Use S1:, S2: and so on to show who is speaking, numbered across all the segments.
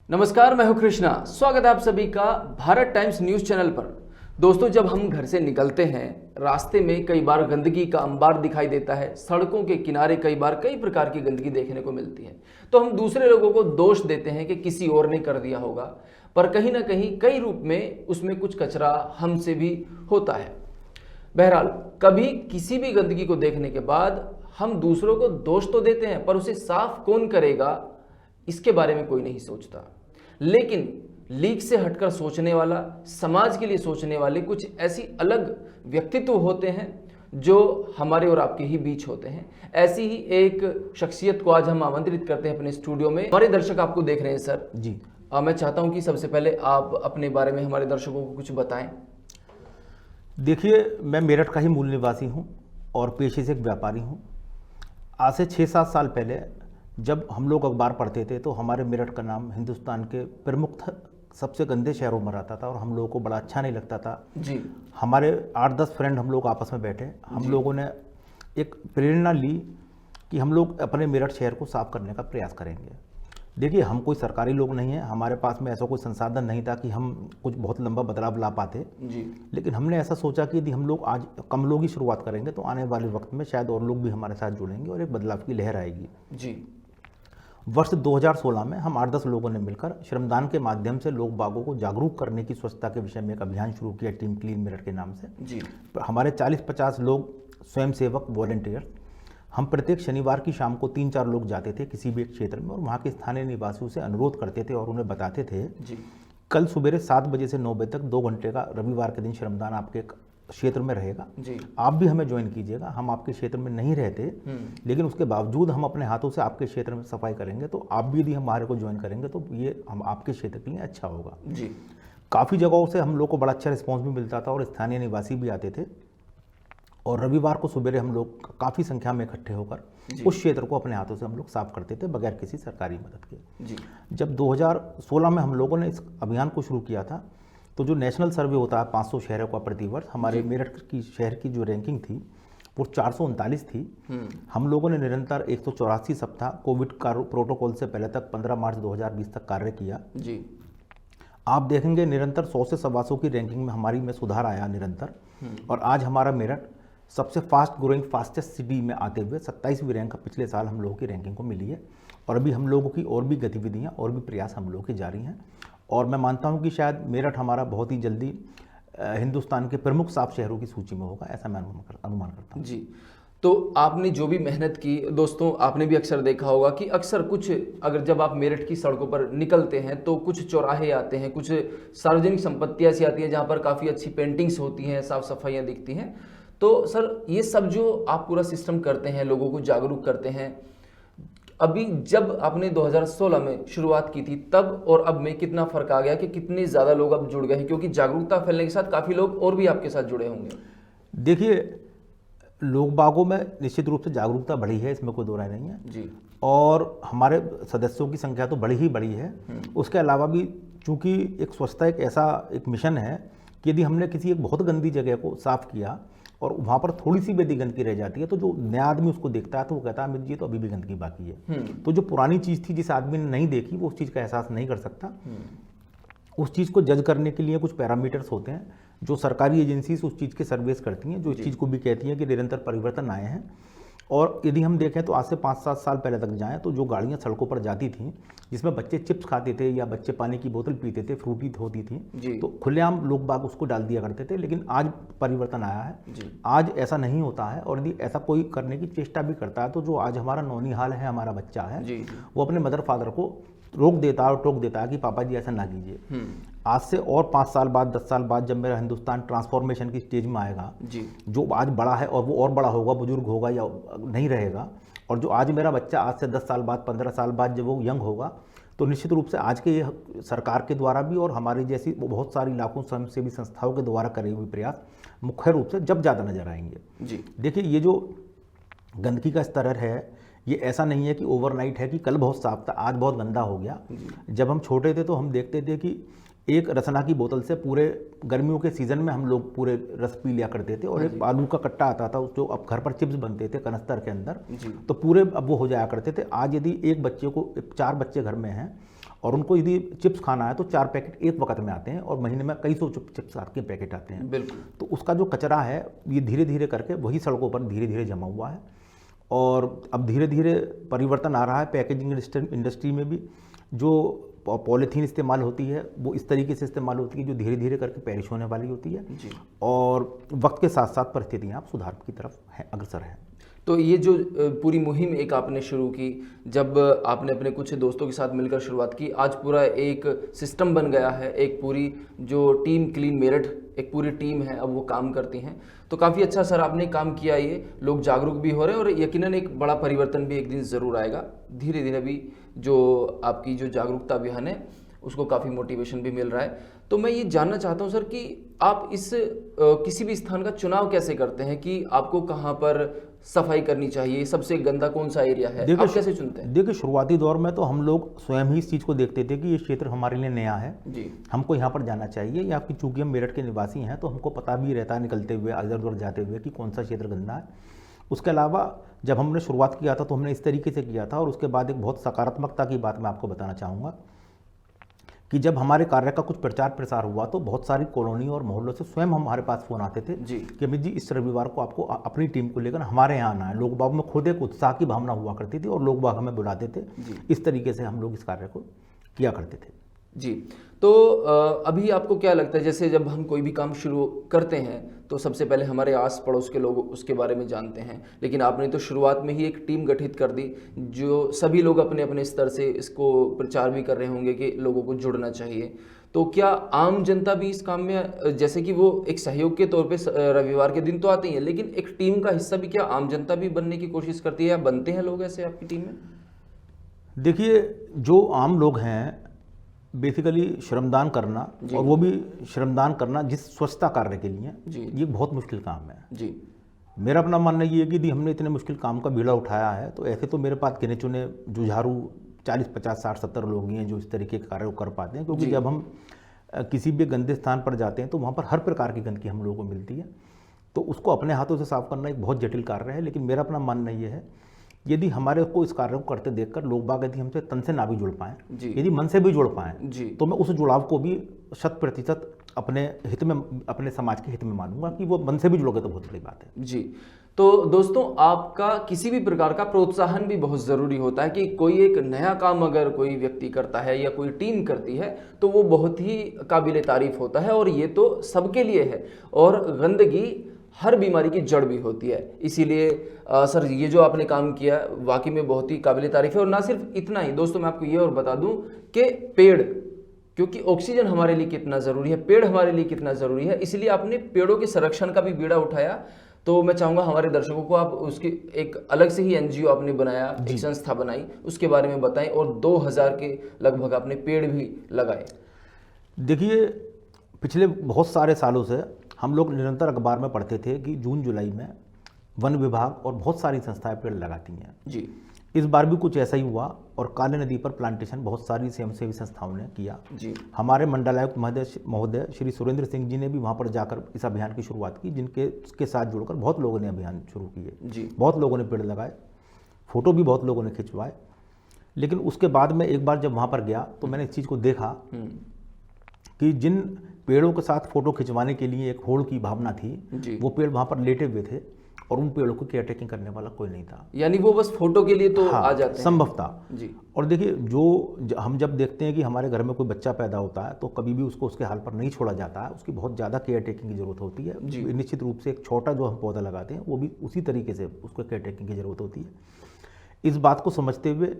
S1: नमस्कार, मैं हूं कृष्णा। स्वागत है आप सभी का भारत टाइम्स न्यूज चैनल पर। दोस्तों, जब हम घर से निकलते हैं, रास्ते में कई बार गंदगी का अंबार दिखाई देता है। सड़कों के किनारे कई बार कई प्रकार की गंदगी देखने को मिलती है। तो हम दूसरे लोगों को दोष देते हैं कि किसी और ने कर दिया होगा, पर कहीं ना कहीं कई रूप में उसमें कुछ कचरा हमसे भी होता है। बहरहाल, कभी किसी भी गंदगी को देखने के बाद हम दूसरों को दोष तो देते हैं, पर उसे साफ कौन करेगा, इसके बारे में कोई नहीं सोचता। लेकिन लीक से हटकर सोचने वाला, समाज के लिए सोचने वाले कुछ ऐसी अलग व्यक्तित्व होते हैं जो हमारे और आपके ही बीच होते हैं। ऐसी ही एक शख्सियत को आज हम आमंत्रित करते हैं अपने स्टूडियो में। हमारे दर्शक आपको देख रहे हैं सर
S2: जी।
S1: मैं चाहता हूं कि सबसे पहले आप अपने बारे में हमारे दर्शकों को कुछ बताएं।
S2: देखिए, मैं मेरठ का ही मूल निवासी हूँ और पेशे से एक व्यापारी हूँ। आज से 6-7 साल पहले जब हम लोग अखबार पढ़ते थे तो हमारे मेरठ का नाम हिंदुस्तान के प्रमुख सबसे गंदे शहरों में आता था और हम लोगों को बड़ा अच्छा नहीं लगता था
S1: जी।
S2: हमारे 8-10 फ्रेंड हम लोग आपस में बैठे, हम लोगों ने एक प्रेरणा ली कि हम लोग अपने मेरठ शहर को साफ करने का प्रयास करेंगे। देखिए, हम कोई सरकारी लोग नहीं हैं, हमारे पास में ऐसा कोई संसाधन नहीं था कि हम कुछ बहुत लंबा बदलाव ला पाते
S1: जी।
S2: लेकिन हमने ऐसा सोचा कि यदि हम लोग आज कम लोग ही शुरुआत करेंगे तो आने वाले वक्त में शायद और लोग भी हमारे साथ जुड़ेंगे और एक बदलाव की लहर आएगी।
S1: जी।
S2: वर्ष 2016 में हम 8-10 लोगों ने मिलकर श्रमदान के माध्यम से लोग बागों को जागरूक करने की स्वच्छता के विषय में एक अभियान शुरू किया, टीम क्लीन मेरठ के नाम से।
S1: जी।
S2: हमारे 40-50 लोग स्वयंसेवक वॉलंटियर, हम प्रत्येक शनिवार की शाम को 3-4 लोग जाते थे किसी भी एक क्षेत्र में और वहाँ के स्थानीय निवासियों से अनुरोध करते थे और उन्हें बताते थे
S1: जी।
S2: कल सुबह 7 बजे से 9 बजे तक 2 घंटे का रविवार के दिन श्रमदान आपके क्षेत्र में रहेगा।
S1: जी।
S2: आप भी हमें ज्वाइन कीजिएगा। हम आपके क्षेत्र में नहीं रहते लेकिन उसके बावजूद हम अपने हाथों से आपके क्षेत्र में सफाई करेंगे, तो आप भी यदि हमारे को ज्वाइन करेंगे तो ये हम आपके क्षेत्र के लिए अच्छा होगा।
S1: जी।
S2: काफ़ी जगहों से हम लोग को बड़ा अच्छा रिस्पॉन्स भी मिलता था और स्थानीय निवासी भी आते थे और रविवार को सुबह हम लोग काफ़ी संख्या में इकट्ठे होकर उस क्षेत्र को अपने हाथों से हम लोग साफ करते थे बगैर किसी सरकारी मदद के।
S1: जी।
S2: जब 2016 में हम लोगों ने इस अभियान को शुरू किया था तो जो नेशनल सर्वे होता है 500 शहरों का प्रतिवर्ष, हमारे मेरठ की शहर की जो रैंकिंग थी वो 439 थी। हम लोगों ने निरंतर 184 सप्ताह कोविड का प्रोटोकॉल से पहले तक 15 मार्च 2020 तक कार्य किया।
S1: जी।
S2: आप देखेंगे निरंतर 100 से 125 की रैंकिंग में हमारी में सुधार आया निरंतर, और आज हमारा मेरठ सबसे फास्ट ग्रोइंग फास्टेस्ट सिटी में आते हुए 27वीं रैंक पिछले साल हम लोगों की रैंकिंग को मिली है। और अभी हम लोगों की और भी गतिविधियां और भी प्रयास हम लोगों के जारी हैं और मैं मानता हूं कि शायद मेरठ हमारा बहुत ही जल्दी हिंदुस्तान के प्रमुख साफ शहरों की सूची में होगा, ऐसा मैं अनुमान करता हूं।
S1: जी। तो आपने जो भी मेहनत की, दोस्तों आपने भी अक्सर देखा होगा कि अक्सर कुछ, अगर जब आप मेरठ की सड़कों पर निकलते हैं तो कुछ चौराहे आते हैं, कुछ सार्वजनिक संपत्तियां ऐसी आती हैं जहां पर काफ़ी अच्छी पेंटिंग्स होती हैं, साफ सफाइयां दिखती हैं। तो सर, ये सब जो आप पूरा सिस्टम करते हैं, लोगों को जागरूक करते हैं, अभी जब आपने 2016 में शुरुआत की थी तब और अब में कितना फर्क आ गया कि कितने ज़्यादा लोग अब जुड़ गए हैं? क्योंकि जागरूकता फैलने के साथ काफ़ी लोग और भी आपके साथ जुड़े होंगे।
S2: देखिए, लोग बागों में निश्चित रूप से जागरूकता बढ़ी है, इसमें कोई दो राय नहीं है
S1: जी।
S2: और हमारे सदस्यों की संख्या तो बड़ी ही बड़ी है। उसके अलावा भी चूंकि एक स्वच्छता एक ऐसा एक मिशन है कि यदि हमने किसी एक बहुत गंदी जगह को साफ किया और वहाँ पर थोड़ी सी भी यदि गंदगी रह जाती है तो जो नया आदमी उसको देखता है तो वो कहता है अमित जी तो अभी भी गंदगी बाकी है। तो जो पुरानी चीज़ थी जिस आदमी ने नहीं देखी वो उस चीज़ का एहसास नहीं कर सकता। उस चीज़ को जज करने के लिए कुछ पैरामीटर्स होते हैं जो सरकारी एजेंसीज उस चीज़ के सर्वेस करती हैं, जो इस चीज़ को भी कहती हैं कि निरंतर परिवर्तन आए हैं। और यदि हम देखें तो आज से 5-7 साल पहले तक जाएं तो जो गाड़ियां सड़कों पर जाती थीं जिसमें बच्चे चिप्स खाते थे या बच्चे पानी की बोतल पीते थे, फ्रूटी होती थी, तो खुलेआम लोग बाग उसको डाल दिया करते थे। लेकिन आज परिवर्तन आया है, आज ऐसा नहीं होता है और यदि ऐसा कोई करने की चेष्टा भी करता है तो जो आज हमारा नौनिहाल है, हमारा बच्चा है, वो अपने मदर फादर को रोक देता है और टोक देता है कि पापा जी ऐसा ना कीजिए। आज से और 5 साल बाद 10 साल बाद जब मेरा हिंदुस्तान ट्रांसफॉर्मेशन की स्टेज में आएगा, जो आज बड़ा है और वो और बड़ा होगा, बुजुर्ग होगा या नहीं रहेगा, और जो आज मेरा बच्चा आज से 10 साल बाद 15 साल बाद जब वो यंग होगा तो निश्चित रूप से आज के सरकार के द्वारा भी और हमारी जैसी बहुत सारी लाखों स्वयंसेवी संस्थाओं के द्वारा करे हुए प्रयास मुख्य रूप से जब ज़्यादा नजर आएंगे। देखिए, ये जो गंदगी का स्तर है ये ऐसा नहीं है कि ओवरनाइट है कि कल बहुत साफ था आज बहुत गंदा हो गया। जब हम छोटे थे तो हम देखते थे कि एक रसना की बोतल से पूरे गर्मियों के सीजन में हम लोग पूरे रस पी लिया करते थे, और एक आलू का कट्टा आता था जो अब घर पर चिप्स बनते थे कनस्तर के अंदर, तो पूरे अब वो हो जाया करते थे। आज यदि एक बच्चे को 4 बच्चे घर में हैं और उनको यदि चिप्स खाना है तो 4 पैकेट एक वक्त में आते हैं और महीने में कई सौ चिप्स के पैकेट आते हैं।
S1: बिल्कुल।
S2: तो उसका जो कचरा है ये धीरे धीरे करके वही सड़कों पर धीरे धीरे जमा हुआ है और अब धीरे धीरे परिवर्तन आ रहा है। पैकेजिंग इंडस्ट्री में भी जो पॉलीथीन इस्तेमाल होती है वो इस तरीके से इस्तेमाल होती है जो धीरे धीरे करके पेरिश होने वाली होती है
S1: जी।
S2: और वक्त के साथ साथ परिस्थितियाँ आप सुधार की तरफ है अग्रसर हैं।
S1: तो ये जो पूरी मुहिम एक आपने शुरू की, जब आपने अपने कुछ दोस्तों के साथ मिलकर शुरुआत की, आज पूरा एक सिस्टम बन गया है, एक पूरी जो टीम क्लीन मेरठ एक पूरी टीम है अब वो काम करती हैं, तो काफ़ी अच्छा सर आपने काम किया। ये लोग जागरूक भी हो रहे हैं और यकीनन एक बड़ा परिवर्तन भी एक दिन ज़रूर आएगा। धीरे धीरे भी जो आपकी जो जागरूकता अभियान है उसको काफ़ी मोटिवेशन भी मिल रहा है। तो मैं ये जानना चाहता हूँ सर कि आप इस किसी भी स्थान का चुनाव कैसे करते हैं कि आपको कहाँ पर सफाई करनी चाहिए, सबसे गंदा कौन सा एरिया है, आप कैसे चुनते हैं?
S2: देखिए शुरुआती दौर में तो हम लोग स्वयं ही इस चीज़ को देखते थे कि ये क्षेत्र हमारे लिए नया है
S1: जी,
S2: हमको यहाँ पर जाना चाहिए, या फिर चूंकि हम मेरठ के निवासी हैं तो हमको पता भी रहता है निकलते हुए इधर उधर जाते हुए कि कौन सा क्षेत्र गंदा है। उसके अलावा जब हमने शुरुआत किया था तो हमने इस तरीके से किया था और उसके बाद एक बहुत सकारात्मकता की बात मैं आपको बताना चाहूँगा कि जब हमारे कार्य का कुछ प्रचार प्रसार हुआ तो बहुत सारी कॉलोनी और मोहल्लों से स्वयं हमारे पास फ़ोन आते थे
S1: जी
S2: कि अमित जी इस रविवार को आपको अपनी टीम को लेकर हमारे यहाँ आना है। लोग बाग में खुद एक उत्साह की भावना हुआ करती थी और लोग बाग हमें बुलाते थे। इस तरीके से हम लोग इस कार्य को किया करते थे।
S1: जी। तो अभी आपको क्या लगता है, जैसे जब हम कोई भी काम शुरू करते हैं तो सबसे पहले हमारे आस पड़ोस के लोग उसके बारे में जानते हैं, लेकिन आपने तो शुरुआत में ही एक टीम गठित कर दी जो सभी लोग अपने अपने स्तर से इसको प्रचार भी कर रहे होंगे कि लोगों को जुड़ना चाहिए। तो क्या आम जनता भी इस काम में, जैसे कि वो एक सहयोग के तौर पे रविवार के दिन तो आते ही हैं, लेकिन एक टीम का हिस्सा भी क्या आम जनता भी बनने की कोशिश करती है या बनते हैं लोग ऐसे आपकी टीम में?
S2: देखिए जो आम लोग हैं बेसिकली श्रमदान करना और वो भी श्रमदान करना जिस स्वच्छता कार्य के लिए
S1: जी,
S2: ये बहुत मुश्किल काम है
S1: जी।
S2: मेरा अपना मानना ये है कि यदि हमने इतने मुश्किल काम का बीड़ा उठाया है तो ऐसे तो मेरे पास गिने चुने जुझारू 40, 50, 60, 70 लोग ही हैं जो इस तरीके के कार्य को कर पाते हैं, क्योंकि जब हम किसी भी गंदे स्थान पर जाते हैं तो वहाँ पर हर प्रकार की गंदगी हम लोगों को मिलती है, तो उसको अपने हाथों से साफ करना एक बहुत जटिल कार्य है। लेकिन मेरा अपना मानना ये है यदि हमारे को इस कार्य को करते देखकर लोग बाग यदि हमसे तन से ना भी जुड़ पाएँ, यदि मन से भी जुड़ पाएँ, तो मैं उस जुड़ाव को भी 100% अपने हित में, अपने समाज के हित में मानूंगा कि वो मन से भी जुड़ोगे तो बहुत बड़ी बात है।
S1: जी। तो दोस्तों आपका किसी भी प्रकार का प्रोत्साहन भी बहुत ज़रूरी होता है कि कोई एक नया काम अगर कोई व्यक्ति करता है या कोई टीम करती है तो वो बहुत ही काबिल तारीफ होता है और ये तो सबके लिए है। और गंदगी हर बीमारी की जड़ भी होती है, इसीलिए सर ये जो आपने काम किया वाकई में बहुत ही काबिल तारीफ है। और ना सिर्फ इतना ही दोस्तों, मैं आपको ये और बता दूं कि पेड़, क्योंकि ऑक्सीजन हमारे लिए कितना ज़रूरी है, पेड़ हमारे लिए कितना ज़रूरी है, इसलिए आपने पेड़ों के संरक्षण का भी बीड़ा उठाया। तो मैं चाहूँगा हमारे दर्शकों को आप उसकी एक अलग से ही NGO आपने बनाया, एक संस्था बनाई, उसके बारे में बताएं। और 2000 के लगभग आपने पेड़ भी लगाए।
S2: देखिए पिछले बहुत सारे सालों से हम लोग निरंतर अखबार में पढ़ते थे कि जून जुलाई में वन विभाग और बहुत सारी संस्थाएं पेड़ लगाती हैं
S1: जी।
S2: इस बार भी कुछ ऐसा ही हुआ और काली नदी पर प्लांटेशन बहुत सारी स्वयंसेवी संस्थाओं ने किया
S1: जी।
S2: हमारे मंडलायुक्त महोदय श्री सुरेंद्र सिंह जी ने भी वहाँ पर जाकर इस अभियान की शुरुआत की, जिनके साथ जुड़कर बहुत लोगों ने अभियान शुरू किए
S1: जी।
S2: बहुत लोगों ने पेड़ लगाए, फोटो भी बहुत लोगों ने खिंचवाए। लेकिन उसके बाद में एक बार जब वहाँ पर गया तो मैंने इस चीज़ को देखा कि जिन पेड़ों के साथ फोटो खिंचवाने के लिए एक होड़ की भावना थी, वो पेड़ वहाँ पर लेटे हुए थे और उन पेड़ों को केयर टेकिंग करने वाला कोई नहीं था।
S1: यानी वो बस फोटो के लिए तो आ जाते हैं
S2: संभवतः
S1: जी। और
S2: देखिए हम जब देखते हैं कि हमारे घर में कोई बच्चा पैदा होता है तो कभी भी उसको उसके हाल पर नहीं छोड़ा जाता है, उसकी बहुत ज़्यादा केयर टेकिंग की जरूरत होती है। निश्चित रूप से एक छोटा जो हम पौधा लगाते हैं वो भी उसी तरीके से उसको केयर टेकिंग की जरूरत होती है। इस बात को समझते हुए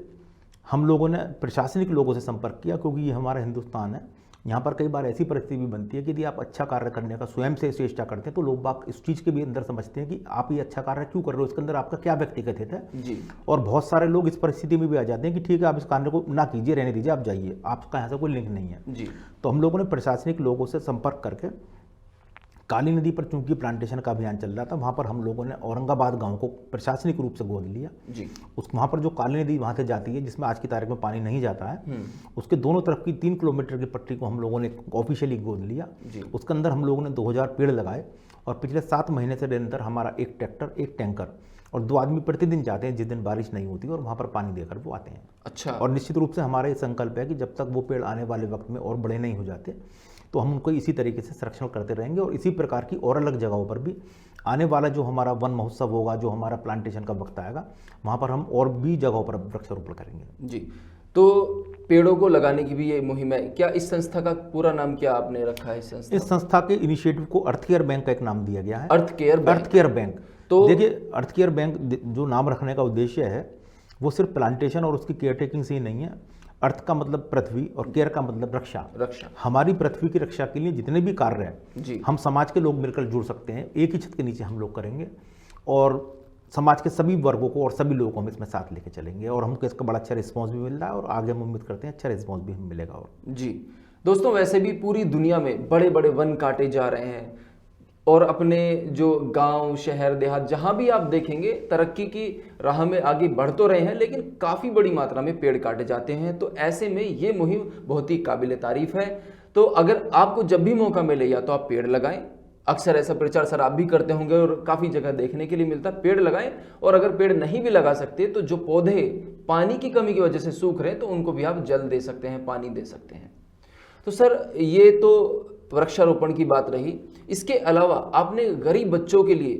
S2: हम लोगों ने प्रशासनिक लोगों से संपर्क किया, क्योंकि ये हमारा हिंदुस्तान है, यहाँ पर कई बार ऐसी परिस्थिति भी बनती है कि यदि आप अच्छा कार्य करने का स्वयं से चेष्टा करते हैं तो लोग बाग इस चीज़ के भी अंदर समझते हैं कि आप ये अच्छा कार्य क्यों कर रहे हो, इसके अंदर आपका क्या व्यक्तिगत हित है जी। और बहुत सारे लोग इस परिस्थिति में भी आ जाते हैं कि ठीक है आप इस कार्य को ना कीजिए, रहने दीजिए, आप जाइए, आपका यहाँ से कोई लिंक नहीं है जी। तो हम लोगों ने प्रशासनिक लोगों से संपर्क करके काली नदी पर चूंकि प्लांटेशन का अभियान चल रहा था, वहाँ पर हम लोगों ने औरंगाबाद गांव को प्रशासनिक रूप से गोद लिया जी। वहाँ पर जो काली नदी वहाँ से जाती है, जिसमें आज की तारीख में पानी नहीं जाता है, उसके दोनों तरफ की 3 किलोमीटर की पट्टी को हम लोगों ने ऑफिशियली गोद लिया जी। उसके अंदर हम लोगों ने 2000 पेड़ लगाए और पिछले 7 महीने से निरंतर हमारा एक ट्रैक्टर, एक टैंकर और 2 आदमी प्रतिदिन जाते हैं जिस दिन बारिश नहीं होती और वहाँ पर पानी देकर वो आते हैं।
S1: अच्छा।
S2: और निश्चित रूप से हमारा ये संकल्प है कि जब तक वो पेड़ आने वाले वक्त में और बड़े नहीं हो जाते तो हम उनको इसी तरीके से संरक्षण करते रहेंगे और इसी प्रकार की और अलग जगहों पर भी आने वाला जो हमारा वन महोत्सव होगा, जो हमारा प्लांटेशन का वक्त आएगा, वहाँ पर हम और भी जगहों पर वृक्षारोपण करेंगे।
S1: जी, तो पेड़ों को लगाने की भी ये मुहिम है। क्या इस संस्था का पूरा नाम क्या आपने रखा है?
S2: इस संस्था के इनिशिएटिव को अर्थ केयर बैंक का एक नाम दिया गया है।
S1: अर्थ केयर बैंक।
S2: तो देखिए, अर्थ केयर बैंक जो नाम रखने का उद्देश्य है वो सिर्फ प्लांटेशन और उसकी केयर टेकिंग से ही नहीं है। अर्थ का मतलब पृथ्वी और केयर का मतलब रक्षा। हमारी पृथ्वी की रक्षा के लिए जितने भी कार्य हैं हम समाज के लोग मिलकर जुड़ सकते हैं, एक ही छत के नीचे हम लोग करेंगे और समाज के सभी वर्गों को और सभी लोगों को हम इसमें साथ लेके चलेंगे और हमको इसका बड़ा अच्छा रिस्पॉन्स भी मिल रहा है और आगे हम उम्मीद करते हैं अच्छा रिस्पॉन्स भी हमें मिलेगा। और
S1: जी दोस्तों, वैसे भी पूरी दुनिया में बड़े बड़े वन काटे जा रहे हैं और अपने जो गांव, शहर, देहात जहां भी आप देखेंगे तरक्की की राह में आगे बढ़ तो रहे हैं, लेकिन काफ़ी बड़ी मात्रा में पेड़ काटे जाते हैं। तो ऐसे में ये मुहिम बहुत ही काबिल तारीफ है। तो अगर आपको जब भी मौका मिले या तो आप पेड़ लगाएं, अक्सर ऐसा प्रचार सर आप भी करते होंगे और काफ़ी जगह देखने के लिए मिलता है, पेड़ लगाएं। और अगर पेड़ नहीं भी लगा सकते तो जो पौधे पानी की कमी की वजह से सूख रहे हैं तो उनको भी आप जल दे सकते हैं, पानी दे सकते हैं। तो सर ये तो वृक्षारोपण की बात रही। इसके अलावा आपने गरीब बच्चों के लिए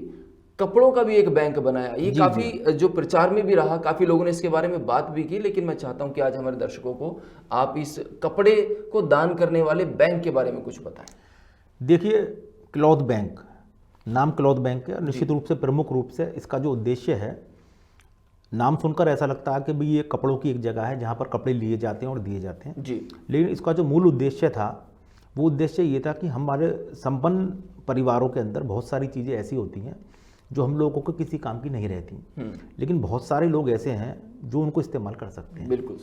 S1: कपड़ों का भी एक बैंक बनाया। ये काफ़ी जो प्रचार में भी रहा, काफ़ी लोगों ने इसके बारे में बात भी की, लेकिन मैं चाहता हूं कि आज हमारे दर्शकों को आप इस कपड़े को दान करने वाले बैंक के बारे में कुछ बताएं।
S2: देखिए, क्लॉथ बैंक, नाम क्लॉथ बैंक है और निश्चित रूप से प्रमुख रूप से इसका जो उद्देश्य है, नाम सुनकर ऐसा लगता है कि भाई ये कपड़ों की एक जगह है जहाँ पर कपड़े लिए जाते हैं और दिए जाते हैं
S1: जी।
S2: लेकिन इसका जो मूल उद्देश्य था वो उद्देश्य ये था कि हमारे संपन्न परिवारों के अंदर बहुत सारी चीज़ें ऐसी होती हैं जो हम लोगों को किसी काम की नहीं रहती, लेकिन बहुत सारे लोग ऐसे हैं जो उनको इस्तेमाल कर सकते हैं।
S1: बिल्कुल।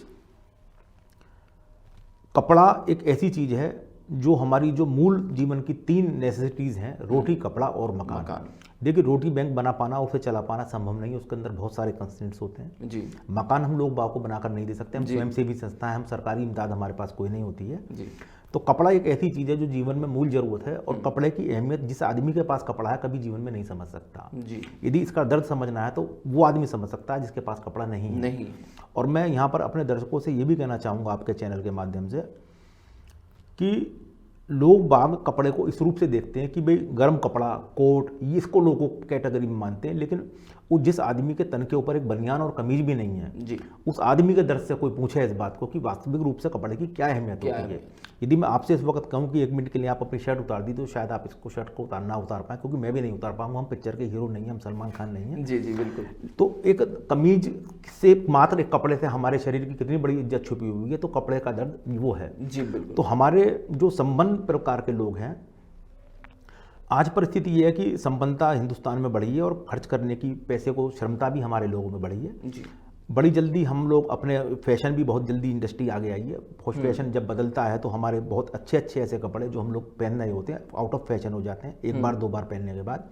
S2: कपड़ा एक ऐसी चीज़ है जो हमारी जो मूल जीवन की 3 नेसेसिटीज़ हैं, रोटी, कपड़ा और मकान। देखिए, रोटी बैंक बना पाना, उसे चला पाना संभव नहीं है, उसके अंदर बहुत सारे कंस्ट्रेंट्स होते हैं जी। मकान हम लोग बाव को बनाकर नहीं दे सकते, हम स्वयंसेवी संस्था है, हम सरकारी इमदाद हमारे पास कोई नहीं होती है जी। तो कपड़ा एक ऐसी चीज़ है जो जीवन में मूल जरूरत है और कपड़े की अहमियत जिस आदमी के पास कपड़ा है कभी जीवन में नहीं समझ सकता जी। यदि इसका दर्द समझना है तो वो आदमी समझ सकता है जिसके पास कपड़ा नहीं है। और मैं यहाँ पर अपने दर्शकों से ये भी कहना चाहूँगा आपके चैनल के माध्यम से कि लोग बाग कपड़े को इस रूप से देखते हैं कि भाई गर्म कपड़ा, कोट, ये इसको लोगों कैटेगरी में मानते हैं, लेकिन वो जिस आदमी के तन के ऊपर एक बनियान और कमीज भी नहीं है जी, उस आदमी के दर्द से कोई पूछे इस बात को कि वास्तविक रूप से कपड़े की क्या अहमियत होती है। यदि मैं आपसे इस वक्त कहूँ कि 1 मिनट के लिए आप अपनी शर्ट उतार दी तो शायद आप इसको शर्ट को ना उतार पाएँ, क्योंकि मैं भी नहीं उतार पाऊंगा, हम पिक्चर के हीरो नहीं हैं, हम सलमान खान नहीं हैं।
S1: जी जी बिल्कुल।
S2: तो एक कमीज से मात्र एक कपड़े से हमारे शरीर की कितनी बड़ी इज्जत छुपी हुई है, तो कपड़े का दर्द वो है जी बिल्कुल। तो हमारे जो संपन्न प्रकार के लोग हैं, आज परिस्थिति ये है कि संपन्नता हिंदुस्तान में बढ़ी है और खर्च करने की पैसे को क्षमता भी हमारे लोगों में बढ़ी है जी। बड़ी जल्दी हम लोग अपने फैशन भी बहुत जल्दी इंडस्ट्री आगे आई है। फैशन जब बदलता है तो हमारे बहुत अच्छे अच्छे ऐसे कपड़े जो हम लोग पहन रहे होते हैं आउट ऑफ फैशन हो जाते हैं एक बार 2 बार पहनने के बाद,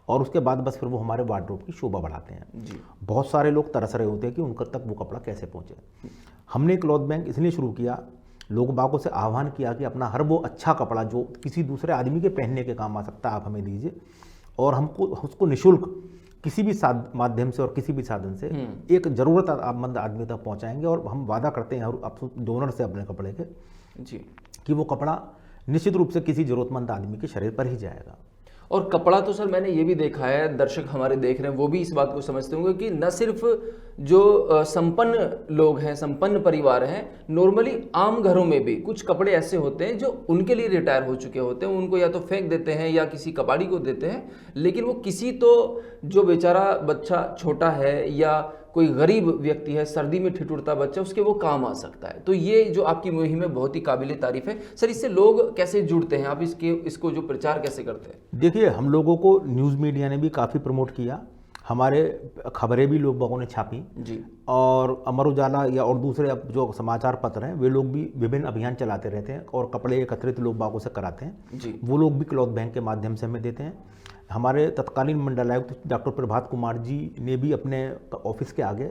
S2: और उसके बाद बस फिर वो हमारे वार्डरोब की शोभा बढ़ाते हैं जी। बहुत सारे लोग तरस रहे होते हैं कि उनका तक वो कपड़ा कैसे पहुँचे। हमने क्लॉथ बैंक इसलिए शुरू किया, लोग बागों से आह्वान किया कि अपना हर वो अच्छा कपड़ा जो किसी दूसरे आदमी के पहनने के काम आ सकता है आप हमें दीजिए, और हमको उसको निःशुल्क किसी भी माध्यम से और किसी भी साधन से एक ज़रूरतमंद आदमी तक पहुंचाएंगे। और हम वादा करते हैं डोनर से अपने कपड़े के जी कि वो कपड़ा निश्चित रूप से किसी ज़रूरतमंद आदमी के शरीर पर ही जाएगा।
S1: और कपड़ा तो सर मैंने ये भी देखा है, दर्शक हमारे देख रहे हैं वो भी इस बात को समझते होंगे कि न सिर्फ जो संपन्न लोग हैं, संपन्न परिवार हैं, नॉर्मली आम घरों में भी कुछ कपड़े ऐसे होते हैं जो उनके लिए रिटायर हो चुके होते हैं, उनको या तो फेंक देते हैं या किसी कबाड़ी को देते हैं, लेकिन वो किसी तो जो बेचारा बच्चा छोटा है या कोई गरीब व्यक्ति है, सर्दी में ठिठुरता बच्चा, उसके वो काम आ सकता है। तो ये जो आपकी मुहिम है बहुत ही काबिल तारीफ है। सर इससे लोग कैसे जुड़ते हैं, आप इसको जो प्रचार कैसे करते हैं?
S2: देखिए, हम लोगों को न्यूज़ मीडिया ने भी काफ़ी प्रमोट किया, हमारे खबरें भी लोगों ने छापी जी, और अमर उजाला या और दूसरे अब जो समाचार पत्र हैं वे लोग भी विभिन्न अभियान चलाते रहते हैं और कपड़े एकत्रित लोग बागों से कराते हैं जी। वो लोग भी क्लॉथ बैंक के माध्यम से हमें देते हैं। हमारे तत्कालीन मंडलायुक्त डॉक्टर प्रभात कुमार जी ने भी अपने ऑफिस के आगे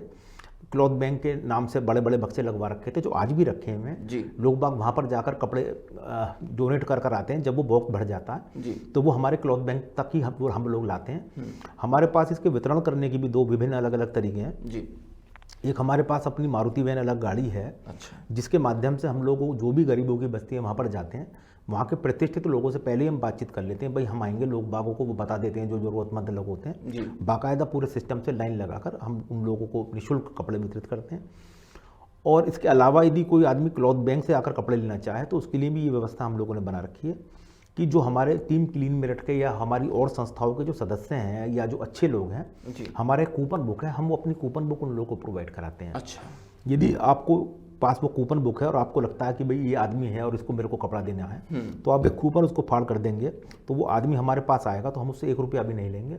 S2: क्लॉथ बैंक के नाम से बड़े बड़े बक्से लगवा रखे थे, जो आज भी रखे हुए हैं।
S1: जी।
S2: लोग बाग वहाँ पर जाकर कपड़े डोनेट कर कर आते हैं। जब वो बॉक्स भर जाता है
S1: जी।
S2: तो वो हमारे क्लॉथ बैंक तक ही हम लोग लाते हैं। हमारे पास इसके वितरण करने की भी दो विभिन्न अलग अलग तरीके हैं
S1: जी।
S2: एक हमारे पास अपनी मारुति वैन अलग गाड़ी है,
S1: अच्छा।
S2: जिसके माध्यम से हम लोग जो भी गरीबों की बस्ती है वहाँ पर जाते हैं। वहाँ के प्रतिष्ठित लोगों से पहले ही हम बातचीत कर लेते हैं, भाई हम आएंगे, लोग बागों को वो बता देते हैं जो ज़रूरतमंद लोग होते हैं।
S1: जी।
S2: बाकायदा पूरे सिस्टम से लाइन लगाकर हम उन लोगों को निःशुल्क कपड़े वितरित करते हैं। और इसके अलावा यदि कोई आदमी क्लॉथ बैंक से आकर कपड़े लेना चाहे तो उसके लिए भी ये व्यवस्था हम लोगों ने बना रखी है कि जो हमारे टीम क्लीन मेरठ के या हमारी और संस्थाओं के जो सदस्य हैं या जो अच्छे लोग हैं, हमारे कूपन बुक है, हम वो अपनी कूपन बुक उन लोगों को प्रोवाइड कराते हैं।
S1: अच्छा।
S2: यदि आपको पास वो कूपन बुक है और आपको लगता है कि भाई ये आदमी है और इसको मेरे को कपड़ा देना है, तो आप एक कूपन उसको फाड़ कर देंगे तो वो आदमी हमारे पास आएगा तो हम उससे 1 रुपया भी नहीं लेंगे,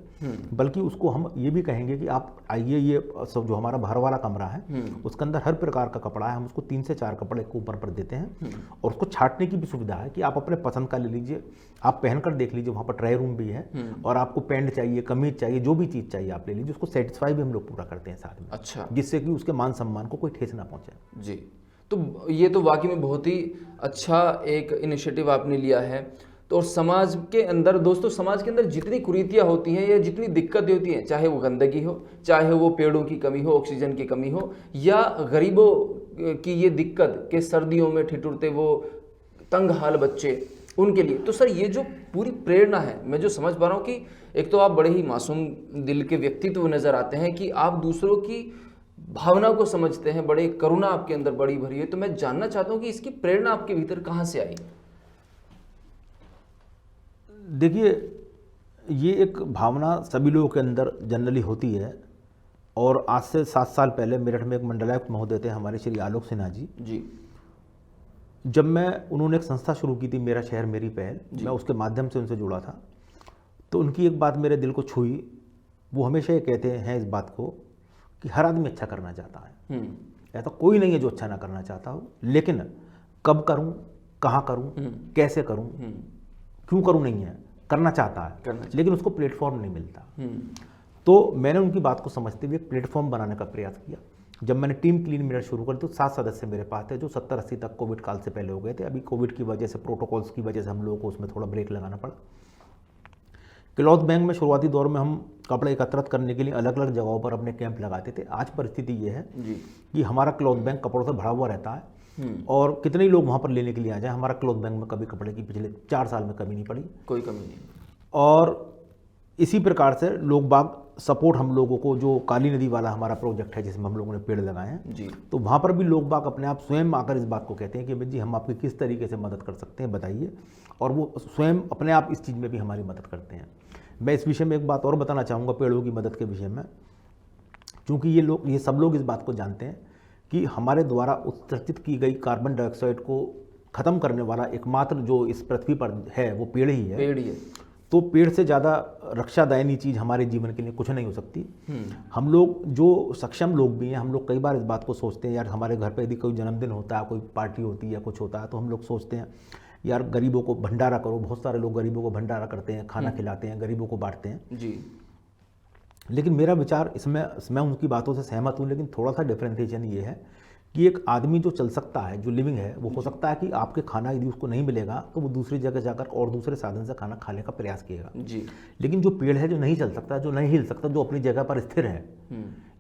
S2: बल्कि उसको हम ये भी कहेंगे कि आप आइए, ये सब जो हमारा बाहर वाला कमरा है उसके अंदर हर प्रकार का कपड़ा है, हम उसको 3 से 4 कपड़े कूपन पर देते हैं। और उसको छांटने की भी सुविधा है कि आप अपने पसंद का ले लीजिए, आप पहनकर देख लीजिए, वहाँ पर ट्राई रूम भी है। और आपको पैंट चाहिए, कमीज चाहिए, जो भी चीज़ चाहिए आप ले लीजिए, उसको सेटिस्फाई भी हम लोग पूरा करते हैं साथ में।
S1: अच्छा।
S2: जिससे कि उसके मान सम्मान को कोई ठेस ना पहुँचे।
S1: जी। तो ये तो वाकई में बहुत ही अच्छा एक इनिशिएटिव आपने लिया है। तो और समाज के अंदर दोस्तों, समाज के अंदर जितनी कुरीतियाँ होती हैं या जितनी दिक्कतें होती हैं, चाहे वो गंदगी हो, चाहे वो पेड़ों की कमी हो, ऑक्सीजन की कमी हो, या गरीबों की ये दिक्कत कि सर्दियों में ठिठुरते वो तंग हाल बच्चे, उनके लिए तो सर ये जो पूरी प्रेरणा है, मैं जो समझ पा रहा हूँ कि एक तो आप बड़े ही मासूम दिल के व्यक्तित्व नज़र आते हैं कि आप दूसरों की भावना को समझते हैं, बड़े करुणा आपके अंदर बड़ी भरी है। तो मैं जानना चाहता हूं कि इसकी प्रेरणा आपके भीतर कहां से आई?
S2: देखिए, ये एक भावना सभी लोगों के अंदर जनरली होती है। और आज से 7 साल पहले मेरठ में एक मंडलायुक्त महोदय थे हमारे श्री आलोक सिन्हा जी। जब उन्होंने एक संस्था शुरू की थी, मेरा शहर मेरी पहल, मैं उसके माध्यम से उनसे जुड़ा था, तो उनकी एक बात मेरे दिल को छुई। वो हमेशा ये कहते हैं इस बात को कि हर आदमी अच्छा करना चाहता है, ऐसा कोई नहीं है जो अच्छा ना करना चाहता हो, लेकिन कब करूं, कहाँ करूं, कैसे करूं, क्यों करूं नहीं है, करना चाहता है, लेकिन उसको प्लेटफॉर्म नहीं मिलता। तो मैंने उनकी बात को समझते हुए एक प्लेटफॉर्म बनाने का प्रयास किया। जब मैंने टीम क्लीन मेरठ शुरू करी तो 7 सदस्य मेरे पास थे, जो 70-80 तक कोविड काल से पहले हो गए थे। अभी कोविड की वजह से, प्रोटोकॉल्स की वजह से हम लोगों को उसमें थोड़ा ब्रेक लगाना पड़ा। क्लॉथ बैंक में शुरुआती दौर में हम कपड़े एकत्रित करने के लिए अलग अलग जगहों पर अपने कैंप लगाते थे। आज परिस्थिति ये है कि हमारा क्लॉथ बैंक कपड़ों से भरा हुआ रहता है और कितने ही लोग वहाँ पर लेने के लिए आ जाए, हमारा क्लॉथ बैंक में कभी कपड़े की पिछले 4 साल में कमी नहीं पड़ी,
S1: कोई कमी नहीं।
S2: और इसी प्रकार से लोग बाग सपोर्ट हम लोगों को, जो काली नदी वाला हमारा प्रोजेक्ट है जिसमें हम लोगों ने पेड़ लगाए हैं
S1: जी,
S2: तो वहाँ पर भी लोग बाग अपने आप स्वयं आकर इस बात को कहते हैं कि भाई जी हम आपकी किस तरीके से मदद कर सकते हैं बताइए, और वो स्वयं अपने आप इस चीज़ में भी हमारी मदद करते हैं। मैं इस विषय में एक बात और बताना चाहूँगा पेड़ों की मदद के विषय में, क्योंकि ये सब लोग इस बात को जानते हैं कि हमारे द्वारा उत्सर्जित की गई कार्बन डाइऑक्साइड को ख़त्म करने वाला एकमात्र जो इस पृथ्वी पर है वो पेड़ ही है। तो पेड़ से ज़्यादा रक्षादायनी चीज़ हमारे जीवन के लिए कुछ नहीं हो सकती। हम लोग जो सक्षम लोग भी हैं, हम लोग कई बार इस बात को सोचते हैं, यार हमारे घर पे यदि कोई जन्मदिन होता है, कोई पार्टी होती है या कुछ होता है, तो हम लोग सोचते हैं यार गरीबों को भंडारा करो। बहुत सारे लोग गरीबों को भंडारा करते हैं, खाना खिलाते हैं, गरीबों को बांटते हैं
S1: जी।
S2: लेकिन मेरा विचार इसमें, मैं उनकी बातों से सहमत हूँ, लेकिन थोड़ा सा डिफ्रेंशिएशन ये है कि एक आदमी जो चल सकता है, जो लिविंग है, वो हो सकता है कि आपके खाना यदि उसको नहीं मिलेगा तो वो दूसरी जगह जाकर और दूसरे साधन से खाना खाने का प्रयास किएगा जी। लेकिन जो पेड़ है, जो नहीं चल सकता, जो नहीं हिल सकता, जो अपनी जगह पर स्थिर है,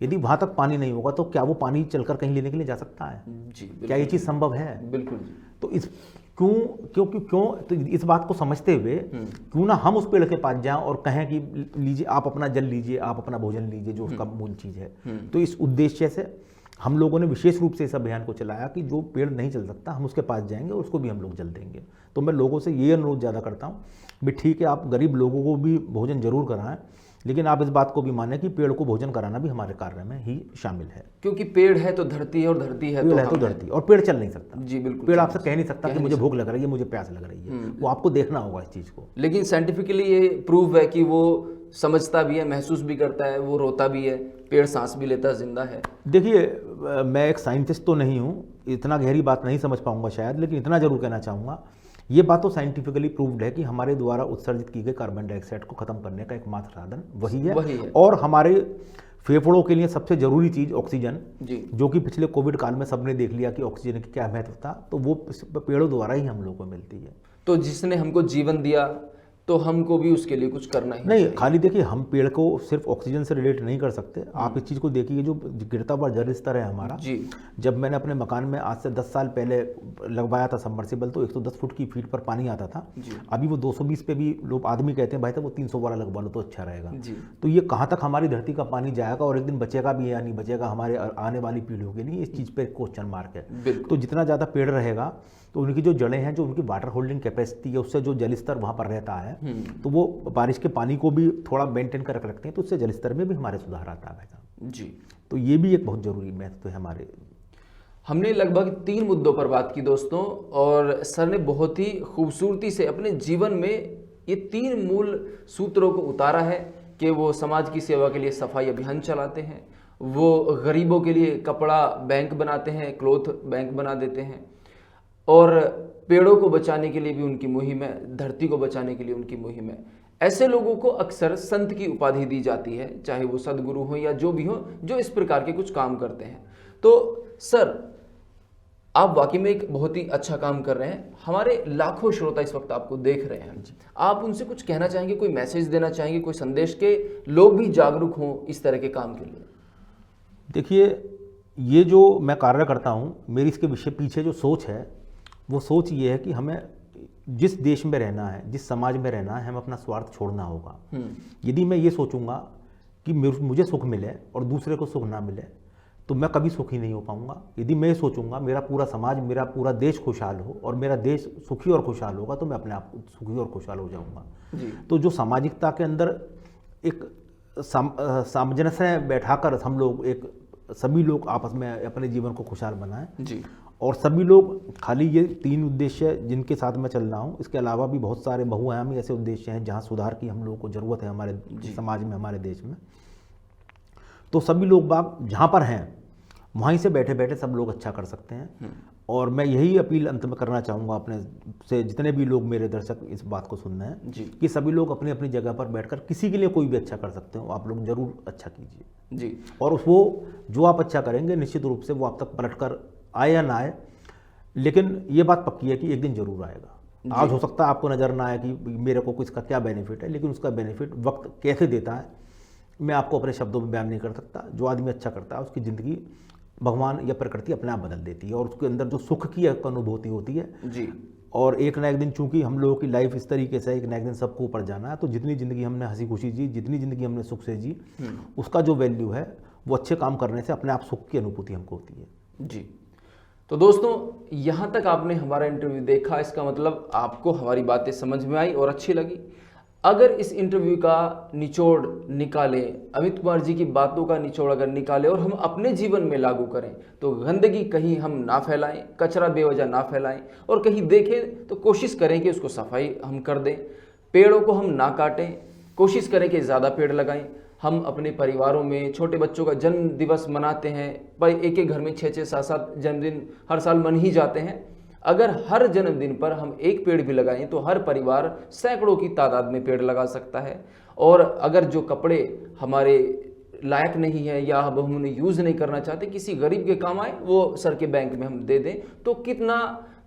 S2: यदि वहाँ तक पानी नहीं होगा तो क्या वो पानी चलकर कहीं लेने के लिए जा सकता है जी? क्या ये चीज़ संभव है?
S1: बिल्कुल।
S2: तो इस क्यों तो इस बात को समझते हुए क्यों ना हम उस पेड़ के पास जाएं और कहें कि लीजिए, आप अपना जल लीजिए, आप अपना भोजन लीजिए, जो उसका मूल चीज़ है। तो इस उद्देश्य से हम लोगों ने विशेष रूप से इस अभियान को चलाया कि जो पेड़ नहीं चल सकता हम उसके पास जाएंगे और उसको भी हम लोग जल देंगे। तो मैं लोगों से ये अनुरोध ज़्यादा करता हूँ भी ठीक है, आप गरीब लोगों को भी भोजन जरूर कराएं, लेकिन आप इस बात को भी मानें कि पेड़ को भोजन कराना भी हमारे कार्य में ही शामिल है।
S1: क्योंकि पेड़ है तो धरती है, और धरती है तो
S2: धरती, और पेड़ चल नहीं सकता
S1: जी। बिल्कुल।
S2: पेड़ आपसे कह नहीं सकता कि मुझे भूख लग रही है, मुझे प्यास लग रही है, वो आपको देखना होगा इस चीज़ को।
S1: लेकिन साइंटिफिकली ये प्रूव है कि वो समझता भी है, महसूस भी करता है, वो रोता भी है, पेड़ सांस भी लेता है, जिंदा है।
S2: देखिए, मैं एक साइंटिस्ट तो नहीं हूँ, इतना गहरी बात नहीं समझ पाऊंगा शायद, लेकिन इतना जरूर कहना चाहूँगा, ये बात तो साइंटिफिकली प्रूव्ड है कि हमारे द्वारा उत्सर्जित की गई कार्बन डाइऑक्साइड को खत्म करने का एकमात्र साधन वही है। और हमारे फेफड़ों के लिए सबसे जरूरी चीज़ ऑक्सीजन,
S1: जी
S2: जो कि पिछले कोविड काल में सबने देख लिया कि ऑक्सीजन की क्या महत्व था, तो वो पेड़ों द्वारा ही हम लोग को मिलती है।
S1: तो जिसने हमको जीवन दिया तो हमको भी उसके लिए कुछ करना ही
S2: नहीं,
S1: चाहिए।
S2: खाली देखिए, हम पेड़ को सिर्फ ऑक्सीजन से रिलेट नहीं कर सकते। आप इस चीज़ को देखिए, जो गिरता हुआ जल स्तर है हमारा,
S1: जी
S2: जब मैंने अपने मकान में आज से 10 साल पहले लगवाया था सबमर्सिबल, तो 110 फुट की फीट पर पानी आता था।
S1: जी
S2: अभी वो 220 पे भी लोग आदमी कहते हैं भाई साहब वो 300 वाला लगवा लो तो अच्छा रहेगा।
S1: जी
S2: तो ये कहाँ तक हमारी धरती का पानी जाएगा और एक दिन बचेगा भी या नहीं बचेगा हमारे आने वाली पीढ़ियों के लिए, इस चीज़ पर क्वेश्चन मार्क है।
S1: बिल्कुल।
S2: तो जितना ज़्यादा पेड़ रहेगा तो उनकी जो जड़ें हैं, जो उनकी वाटर होल्डिंग कैपेसिटी है, उससे जो जल स्तर वहाँ पर रहता है, तो वो बारिश के पानी को भी थोड़ा मेंटेन कर रखते हैं, तो उससे जल स्तर में भी हमारे सुधार आता है भाई साहब।
S1: जी
S2: तो ये भी एक बहुत जरूरी महत्व है हमारे।
S1: हमने लगभग 3 मुद्दों पर बात की दोस्तों, और सर ने बहुत ही खूबसूरती से अपने जीवन में ये 3 मूल सूत्रों को उतारा है कि वो समाज की सेवा के लिए सफाई अभियान चलाते हैं, वो गरीबों के लिए कपड़ा बैंक बनाते हैं, क्लॉथ बैंक बना देते हैं, और पेड़ों को बचाने के लिए भी उनकी मुहिम है, धरती को बचाने के लिए उनकी मुहिम है। ऐसे लोगों को अक्सर संत की उपाधि दी जाती है, चाहे वो सदगुरु हो या जो भी हो, जो इस प्रकार के कुछ काम करते हैं। तो सर, आप वाकई में एक बहुत ही अच्छा काम कर रहे हैं। हमारे लाखों श्रोता इस वक्त आपको देख रहे हैं, आप उनसे कुछ कहना चाहेंगे, कोई मैसेज देना चाहेंगे, कोई संदेश के लोग भी जागरूक हों इस तरह के काम के लिए?
S2: देखिए, ये जो मैं कार्य करता हूँ, मेरी इसके विषय पीछे जो सोच है, वो सोच ये है कि हमें जिस देश में रहना है, जिस समाज में रहना है, हमें अपना स्वार्थ छोड़ना होगा। यदि मैं ये सोचूंगा कि मुझे सुख मिले और दूसरे को सुख ना मिले, तो मैं कभी सुखी नहीं हो पाऊंगा। यदि मैं ये सोचूंगा मेरा पूरा समाज, मेरा पूरा देश खुशहाल हो और मेरा देश सुखी और खुशहाल होगा, तो मैं अपने आप सुखी और खुशहाल हो जाऊंगा। तो जो सामाजिकता के अंदर एक सामंजस्य बैठाकर हम लोग सभी लोग आपस में अपने जीवन को खुशहाल बनाएं
S1: जी,
S2: और सभी लोग, खाली ये 3 उद्देश्य जिनके साथ मैं चल रहा हूँ, इसके अलावा भी बहुत सारे बहुआयामी ऐसे उद्देश्य हैं जहाँ सुधार की हम लोगों को ज़रूरत है हमारे समाज में, हमारे देश में। तो सभी लोग बाग जहाँ पर हैं वहीं से बैठे बैठे सब लोग अच्छा कर सकते हैं। और मैं यही अपील अंत में करना चाहूँगा अपने से, जितने भी लोग मेरे दर्शक इस बात को सुन रहे हैं, कि सभी लोग अपनी अपनी जगह पर बैठकर किसी के लिए कोई भी अच्छा कर सकते हो, आप लोग जरूर अच्छा कीजिए
S1: जी।
S2: और वो जो आप अच्छा करेंगे निश्चित रूप से वो आप तक पलट कर आए या ना आए, लेकिन ये बात पक्की है कि एक दिन जरूर आएगा। आज हो सकता है आपको नज़र ना आए कि मेरे को इसका क्या बेनिफिट है, लेकिन उसका बेनिफिट वक्त कैसे देता है मैं आपको अपने शब्दों में बयान नहीं कर सकता। जो आदमी अच्छा करता है उसकी ज़िंदगी भगवान या प्रकृति अपने आप बदल देती है और उसके अंदर जो सुख की एक अनुभूति होती है
S1: जी।
S2: और एक ना एक दिन, चूंकि हम लोगों की लाइफ इस तरीके से एक ना एक दिन सबको ऊपर जाना है, तो जितनी ज़िंदगी हमने हंसी खुशी जी, जितनी ज़िंदगी हमने सुख से जी, उसका जो वैल्यू है वो अच्छे काम करने से अपने आप सुख की अनुभूति हमको होती है।
S1: जी। तो दोस्तों, यहाँ तक आपने हमारा इंटरव्यू देखा, इसका मतलब आपको हमारी बातें समझ में आई और अच्छी लगी। अगर इस इंटरव्यू का निचोड़ निकालें, अमित कुमार जी की बातों का निचोड़ अगर निकालें और हम अपने जीवन में लागू करें, तो गंदगी कहीं हम ना फैलाएं, कचरा बेवजह ना फैलाएं, और कहीं देखें तो कोशिश करें कि उसको सफाई हम कर दें। पेड़ों को हम ना काटें, कोशिश करें कि ज़्यादा पेड़ लगाएं। हम अपने परिवारों में छोटे बच्चों का जन्म दिवस मनाते हैं, पर एक एक घर में 6-6, 7-7 जन्मदिन हर साल मन ही जाते हैं। अगर हर जन्मदिन पर हम एक पेड़ भी लगाएं तो हर परिवार सैकड़ों की तादाद में पेड़ लगा सकता है। और अगर जो कपड़े हमारे लायक नहीं है या हम उन्हें यूज़ नहीं करना चाहते, किसी गरीब के काम आए, वो सर के बैंक में हम दे दें, तो कितना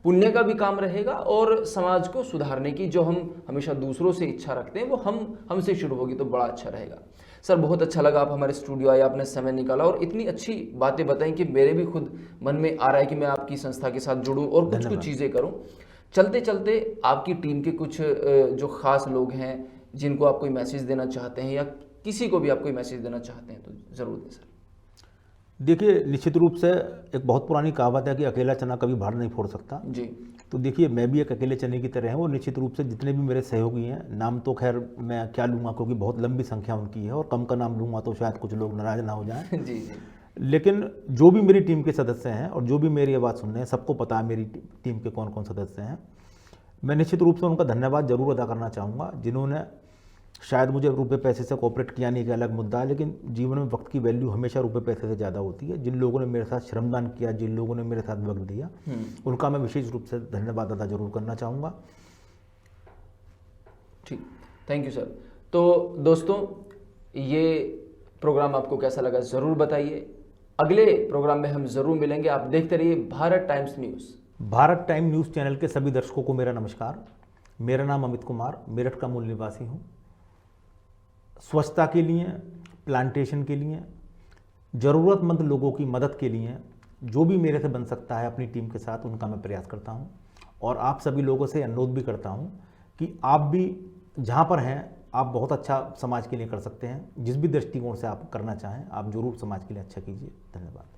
S1: पुण्य का भी काम रहेगा और समाज को सुधारने की जो हम हमेशा दूसरों से इच्छा रखते हैं वो हमसे शुरू होगी, तो बड़ा अच्छा रहेगा। सर, बहुत अच्छा लगा आप हमारे स्टूडियो आए, आपने समय निकाला और इतनी अच्छी बातें बताई कि मेरे भी खुद मन में आ रहा है कि मैं आपकी संस्था के साथ जुड़ूं और कुछ चीज़ें करूं। चलते चलते आपकी टीम के कुछ जो खास लोग हैं जिनको आप कोई मैसेज देना चाहते हैं या किसी को भी आप कोई मैसेज देना चाहते हैं तो ज़रूर दें सर।
S2: देखिए, निश्चित रूप से एक बहुत पुरानी कहावत है कि अकेला चना कभी भार नहीं फोड़ सकता
S1: जी।
S2: तो देखिए, मैं भी एक अकेले चने की तरह हूँ और निश्चित रूप से जितने भी मेरे सहयोगी हैं, नाम तो खैर मैं क्या लूँगा क्योंकि बहुत लंबी संख्या उनकी है और कम का नाम लूँगा तो शायद कुछ लोग नाराज ना हो जाएं।
S1: जी जी।
S2: लेकिन जो भी मेरी टीम के सदस्य हैं और जो भी मेरी आवाज़ सुन रहे हैं, सबको पता है मेरी टीम के कौन कौन सदस्य हैं। मैं निश्चित रूप से उनका धन्यवाद जरूर अदा करना चाहूँगा, जिन्होंने शायद मुझे रुपए पैसे से कोऑपरेट किया नहीं, कि अलग मुद्दा है, लेकिन जीवन में वक्त की वैल्यू हमेशा रुपए पैसे से ज़्यादा होती है। जिन लोगों ने मेरे साथ श्रमदान किया, जिन लोगों ने मेरे साथ वक्त दिया, उनका मैं विशेष रूप से धन्यवाद अदा जरूर करना चाहूँगा।
S1: ठीक, थैंक यू सर। तो दोस्तों, ये प्रोग्राम आपको कैसा लगा ज़रूर बताइए। अगले प्रोग्राम में हम ज़रूर मिलेंगे। आप देखते रहिए Bharat times news.
S2: Bharat time news channel के सभी दर्शकों को मेरा नमस्कार। मेरा नाम अमित कुमार, मेरठ का मूल निवासी हूँ। स्वच्छता के लिए, प्लांटेशन के लिए, ज़रूरतमंद लोगों की मदद के लिए जो भी मेरे से बन सकता है अपनी टीम के साथ, उनका मैं प्रयास करता हूँ। और आप सभी लोगों से अनुरोध भी करता हूँ कि आप भी जहाँ पर हैं, आप बहुत अच्छा समाज के लिए कर सकते हैं। जिस भी दृष्टिकोण से आप करना चाहें, आप जरूर समाज के लिए अच्छा कीजिए। धन्यवाद।